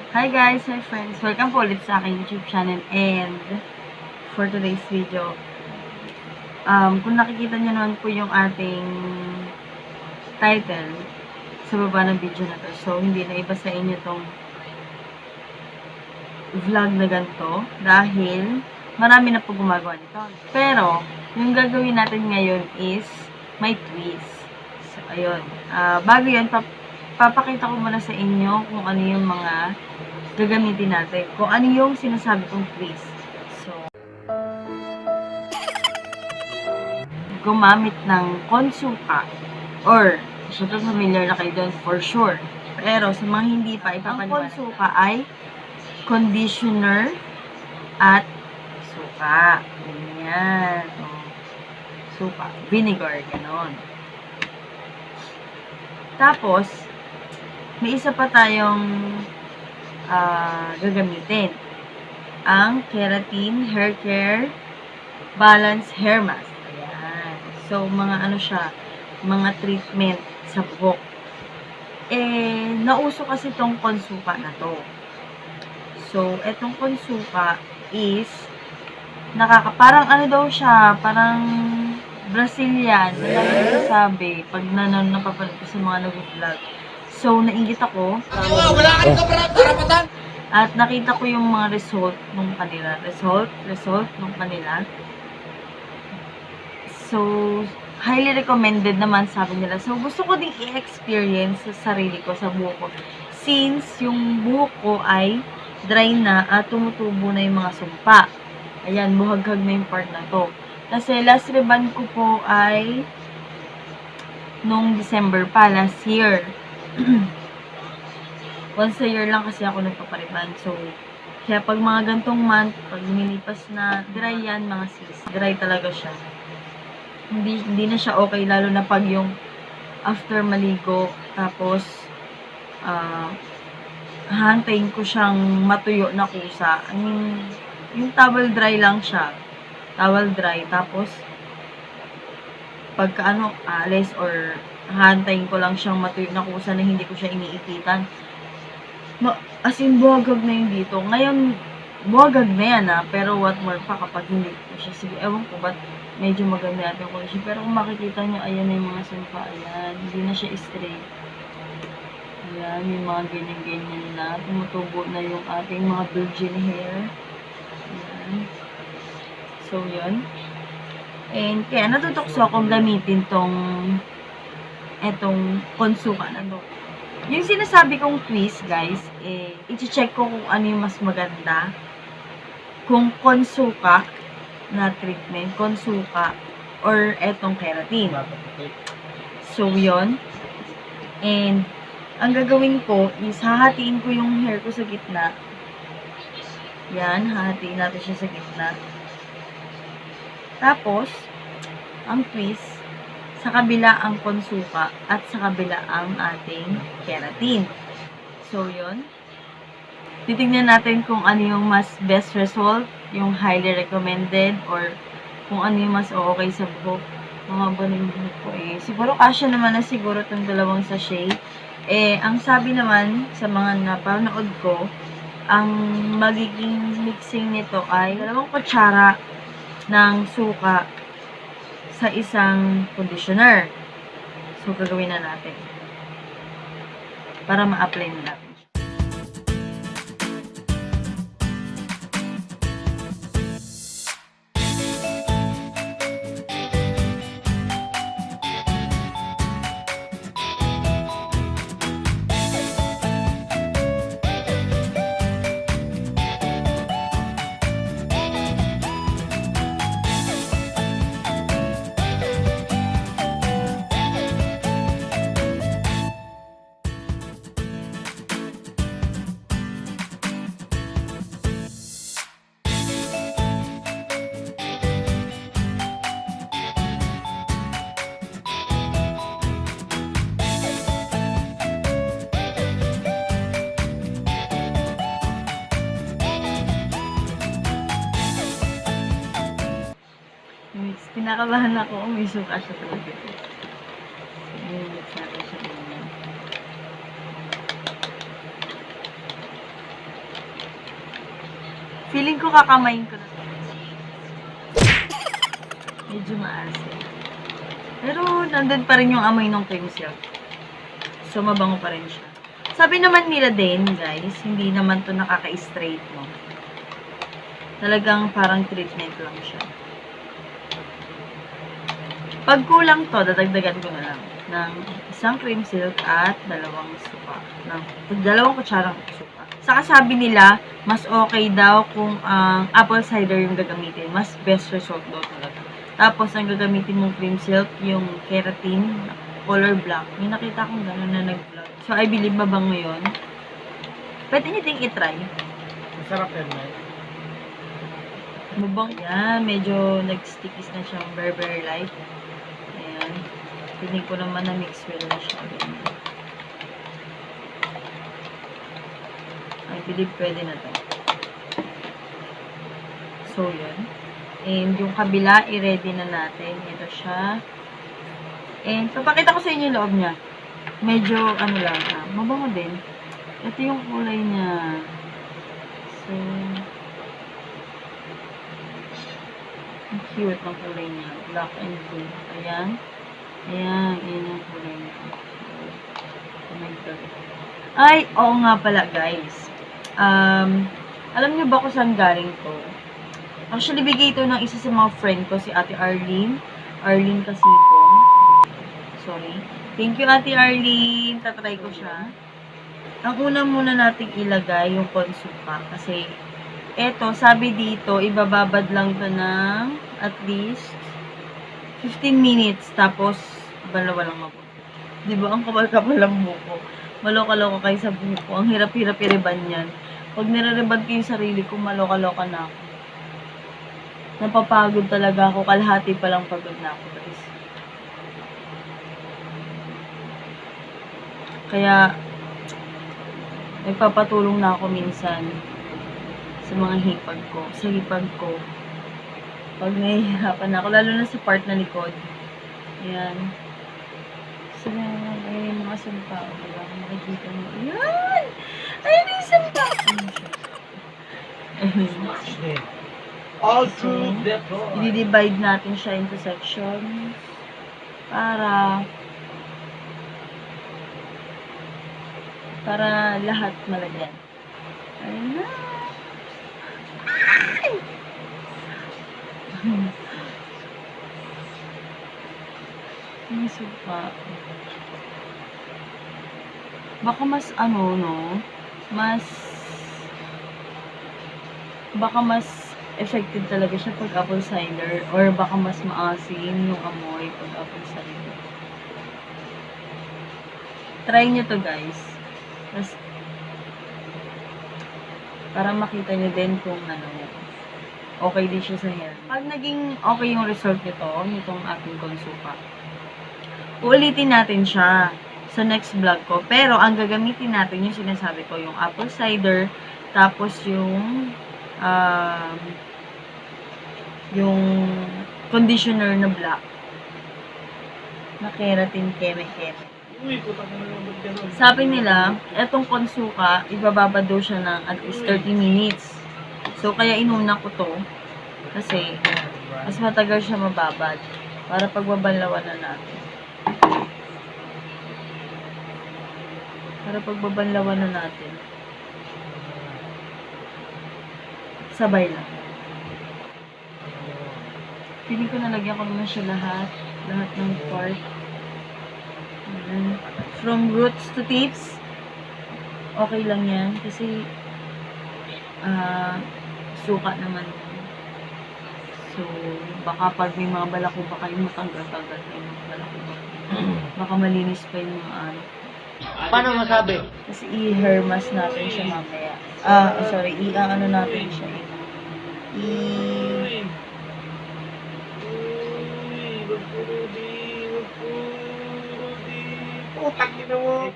Hi guys, hi friends! Welcome po ulit sa aking YouTube channel and for today's video, kung nakikita nyo naman po yung ating title sa baba ng video na to, so hindi na iba sa inyo tong vlog na ganito dahil marami na po gumagawa nito. Pero, yung gagawin natin ngayon is may twist. So, ayun. Bago yun, papakita ko muna sa inyo kung ano yung mga gagamitin natin. Kung ano yung sinasabi kong twist. So, gumamit ng CON-SUKA or, syempre familiar na kayo doon for sure. Pero sa mga hindi pa, ipapaliwanag. Ang CON-SUKA ay conditioner at suka. Ganyan. Suka. Vinegar. Ganon. Tapos, may isa pa tayong gagamitin. Ang KERATIN Hair Care Balance Hair Mask. Ayan. So, mga ano siya, mga treatment sa buhok. Nauso kasi itong CON-SUKA na to. So, etong CON-SUKA is parang ano daw siya, parang Brazilian. Sabi, pag napapanood ko sa mga nag-vlog. So, nainggit ako. Wala ka rin karapatan! At nakita ko yung mga result nung kanila. Result nung kanila. So, highly recommended naman sabi nila. So, gusto ko ding i-experience sa sarili ko, sa buhok ko. Since yung buhok ko ay dry na at tumutubo na yung mga sumpa. Ayan, buhaghag na yung part na to. Kasi last reband ko po ay nung December pa, last year. Once a year lang kasi ako nagpapariban. So, kaya pag mga gantong month, pag nilipas na, dry yan mga sis. Dry talaga siya. Hindi na siya okay, lalo na pag yung after maligo, tapos, hantayin ko siyang matuyo na kusa. I mean, yung towel dry lang siya. Towel dry. Tapos, pagka alis or hantayin ko lang siyang matuyo na kusa na hindi ko siya iniikitan. As in, buhagag na yun dito. Ngayon, buhagag na yan pero what more pa kapag hindi ko siya. Sige, ewan ko ba't medyo maganda natin ko siya. Pero kung makikita nyo, ayan na yung mga sumpa. Ayan, hindi na siya straight. Ayan, yung mga ganyan-ganyan na. Tumutubo na yung ating mga virgin hair. Ayan. So, yun. And, kaya natutokso akong gamitin etong CON-SUKA na to. Yung sinasabi kong twist, guys, i-check ko kung ano yung mas maganda. Kung CON-SUKA na treatment, CON-SUKA, or etong KERATIN. So, yun. And, ang gagawin ko is hahatiin ko yung hair ko sa gitna. Yan, hahatiin natin siya sa gitna. Tapos, ang twist, sa kabila ang CON-SUKA at sa kabila ang ating KERATIN. So, yun. Titignan natin kung ano yung mas best result, yung highly recommended, or kung ano yung mas okay sa buhok. Mga yung buhok ko siguro kasya naman na siguro itong dalawang sachet. Ang sabi naman sa mga napanood ko, ang magiging mixing nito ay 2 kutsara ng suka sa isang conditioner. So, gagawin na natin. Para ma-apply na natin. Kinakabahan ako, may suka siya talaga. Mix natin siya ganyan. Feeling ko kakamayin ko na to. Medyo maasim. Pero nandun pa rin yung amoy ng cream silk. So, mabango pa rin siya. Sabi naman nila din, guys, hindi naman to nakaka-straight, no? Talagang parang treatment lang siya. Pag kulang to, dadagdagan ko na lang ng isang cream silk at dalawang suka. Dalawang kutsarang suka. Saka sabi nila, mas okay daw kung ang apple cider yung gagamitin. Mas best result daw talaga. Tapos, ang gagamitin mong cream silk, yung keratin, color black. May nakita akong gano'n na nag-vlog. So, I believe mabango yun. Pwede nyo ding itry. Masarap yan, May. Mabango yan. Medyo nag-stickies na siyang Berber Light. Ayan. Piling ko naman na mix well na siya. I believe pwede na to. So, yun. And yung kabila, i-ready na natin. Ito siya. And, papakita ko sa inyo yung loob niya. Medyo, ano lang, mabango din. Ito yung kulay niya. So, ang cute ng kulay niya. Black and blue. Ayan. Ayan. Ayan yung kulay niya. Oh my God. Ay, oo nga pala, guys. Alam niyo ba kung saan galing to? Actually, bigay ito ng isa sa mga friend ko, si Ate Arlene. Arlene Casipong. Sorry. Thank you, Ate Arlene. Tatry ko siya. Ang una muna nating ilagay yung CON-SUKA. Kasi, eto, sabi dito, ibababad lang to ng at least 15 minutes. Tapos, balawa lang mabuti. Diba? Ang kapal-kapal ang buko. Maloka-loka kayo sa buko. Ang hirap-hirap i-reban yan. Pag nire-reban ko yung sarili ko, maloka-loka na ako. Napapagod talaga ako. Kalahati pa lang pagod na ako, guys. Kaya, nagpapatulong na ako minsan sa mga hipag ko. Sa hipag ko. Pag nahihirapan ako. Lalo na sa part na likod. Ayan. So, ayun yung mga sumpa. Diba? Makikita mo. Ayan! Ayan yung sumpa! Ayan. All through the floor. I-divide natin siya into sections para lahat malagyan. Ayun na. Ang suka. Baka mas baka mas effective talaga siya pag apple cider or baka mas maasim yung amoy pag apple cider. Try nyo to, guys. Tapos, para makita nyo din kung okay din siya sa hair. Pag naging okay yung result nitong ating CON-SUKA, uulitin natin siya sa next vlog ko. Pero, ang gagamitin natin yung sinasabi ko, yung apple cider, tapos yung conditioner na black na keratin keme-keme. Sabi nila, etong CON-SUKA, ibababad daw siya ng at least 30 minutes. So, kaya inuna ko to kasi mas matagal siya mababad para pagbabanlawan na natin. Sabay lang. Pili ko nalagyan ko naman siya lahat ng part. From roots to tips, okay lang yan kasi suka naman. So, baka pag may mga balakubak kayo matanggal-tanggal kayo mga balakubak. Baka malinis pa yung mga Paano masabi? Kasi i-hair mask natin siya mamaya. Sorry, natin siya. Putang ina mo.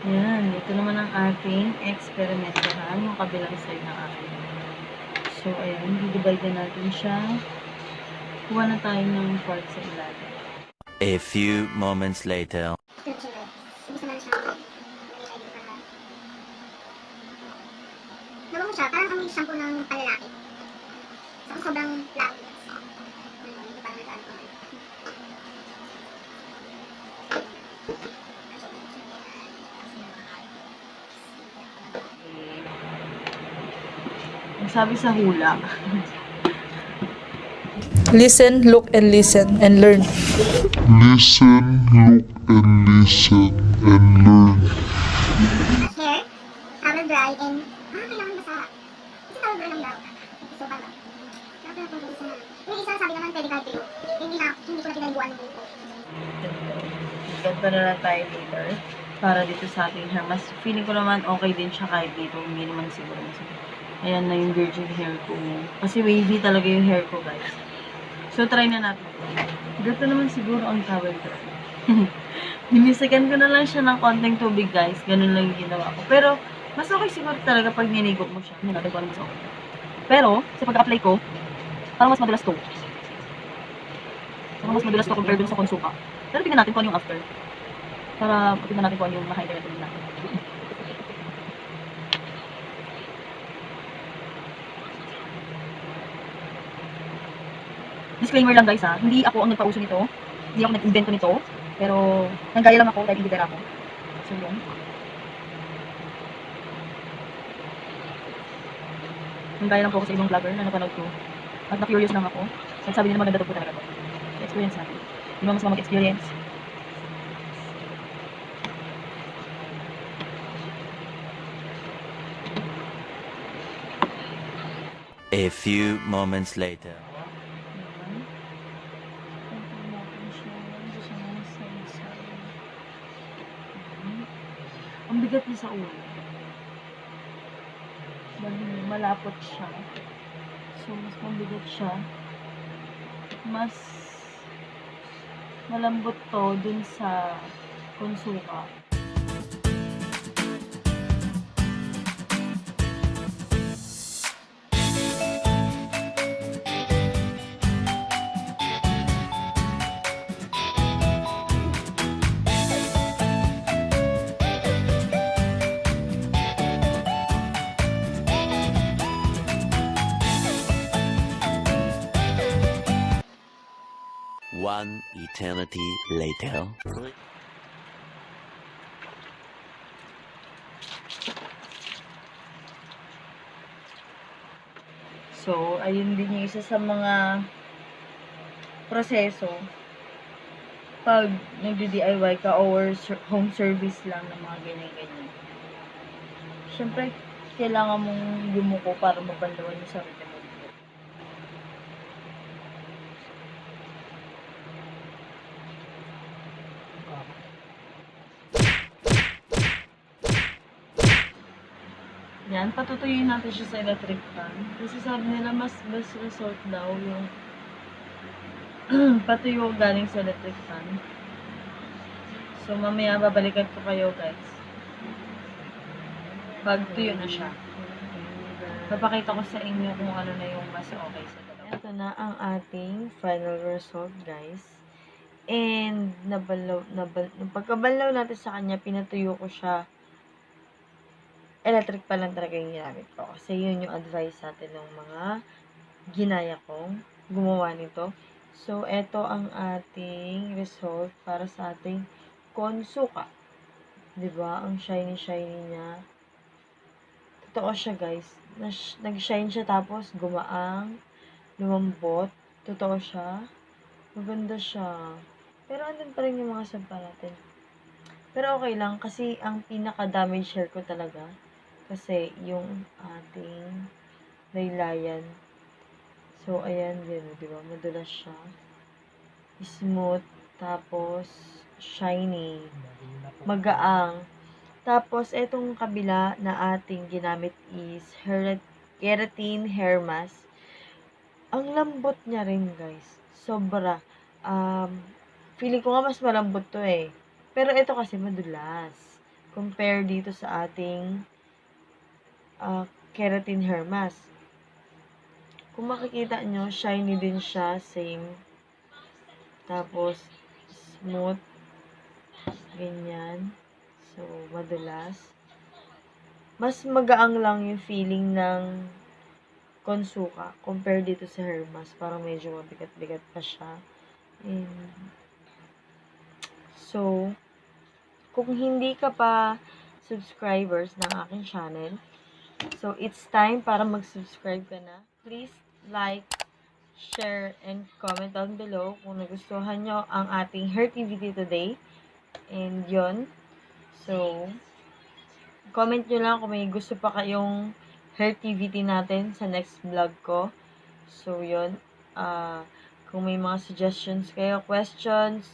Yan, ito naman ang ating experimentahan, yung kabilang side ng ating. So, ayan, i-divide na natin siya. Kuha na tayo ng part sa ilalim. A few moments later. shampoo ng panlalaki. So, sobrang laki. Hindi pa naman ano. Ang sabi sa hula. Listen, look, and listen, and learn. Listen, look, and listen, and learn. Hair, towel dry, and kailangan basa. Kasi towel dry lang daw. So, paano? Dapat na isa. Yung isa, sabi naman, pwede kahit pilo. Hindi ko na pinalibuan yung buko. Ganito na lang tayo later. Para dito sa ating hair. Mas feeling ko naman okay din siya kahit dito. Hindi naman siguro masakit. Ayan na yung virgin hair ko. Kasi wavy talaga yung hair ko, guys. So, try na natin. Ganito naman siguro ang towel dry. Dinisikan ko na lang siya ng konting tubig, guys. Ganun lang yung ginawa ko. Pero, mas okay siguro talaga pag ninigo mo siya. Hindi natin kung ano mas okay. Pero, sa pag-apply ko, parang mas madulas to. Parang mas madulas to compared dun sa CON-SUKA. Pero tingnan natin kung ano yung after. Para tingnan natin kung ano yung maka-internet natin. Disclaimer lang guys ha, hindi ako ang nagpauso nito. Hindi ako nag-invento nito. Pero, nanggaya lang ako dahil indibera ako. So yun. Nanggaya lang po ako sa ibang vlogger na napanood ko. At na-curious lang ako. At sabi nila maganda daw po talaga to. Experience natin. Di ba mas mag-experience? A few moments later. Ang bigat niya sa ulo. Dahil malapot siya. So, mas mabigat siya. Mas malambot to dun sa CON-SUKA. One eternity later. So, ayun din yung isa sa mga proseso pag nagdi-DIY ka or home service lang ng mga ganyan-ganyan. Siyempre, kailangan mong yumuko para mabandawan yung sarili mo. Yan, patutuyuin natin siya sa electric fan. Kasi sabi nila mas best result daw yung patuyo galing sa electric fan. So, mamaya babalikan ko kayo guys. Pag tuyo na siya. Papakita ko sa inyo kung ano na yung mas okay sa dalawa. Ito na ang ating final result guys. And, nung pagkabalaw natin sa kanya, pinatuyo ko siya. Electric pa lang talaga yung ginamit ko. Kasi yun yung advice natin ng mga ginaya kong gumawa nito. So, eto ang ating result para sa ating CON-SUKA. Diba? Ang shiny-shiny niya. Totoo siya, guys. Nag-shine siya tapos gumaang, lumambot. Totoo siya. Maganda siya. Pero andun pa rin yung mga sampa natin. Pero okay lang kasi ang pinaka-damage hair ko talaga kasi yung ating laylayan. So, ayan din, di ba? Madulas siya. Smooth. Tapos, shiny. Magaang. Tapos, etong kabila na ating ginamit is KERATIN hair mask. Ang lambot niya rin, guys. Sobra. Feeling ko nga mas malambot to eh. Pero ito kasi madulas. Compare dito sa ating KERATIN hair mask. Kung makikita nyo, shiny din siya. Same. Tapos, smooth. Ganyan. So, madulas. Mas magaang lang yung feeling ng CON-SUKA compare dito sa hair mask. Parang medyo mabigat-bigat pa siya. And, so, kung hindi ka pa subscribers ng aking channel, so it's time para mag-subscribe ka na. Please like, share, and comment down below kung nagustuhan nyo ang ating Hairtivity today. And yon. So, comment nyo lang kung may gusto pa kayong Hairtivity natin sa next vlog ko. So, yon. Kung may mga suggestions kayo, questions,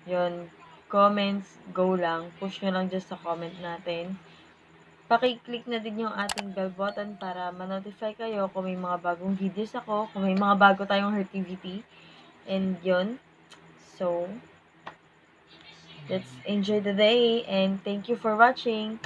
yon, comments, go lang. Push nyo lang dyan sa comment natin. Paki-click na din yung ating bell button para ma-notify kayo kung may mga bagong videos ako, kung may mga bago tayong Hairtivity. And yon. So, let's enjoy the day and thank you for watching.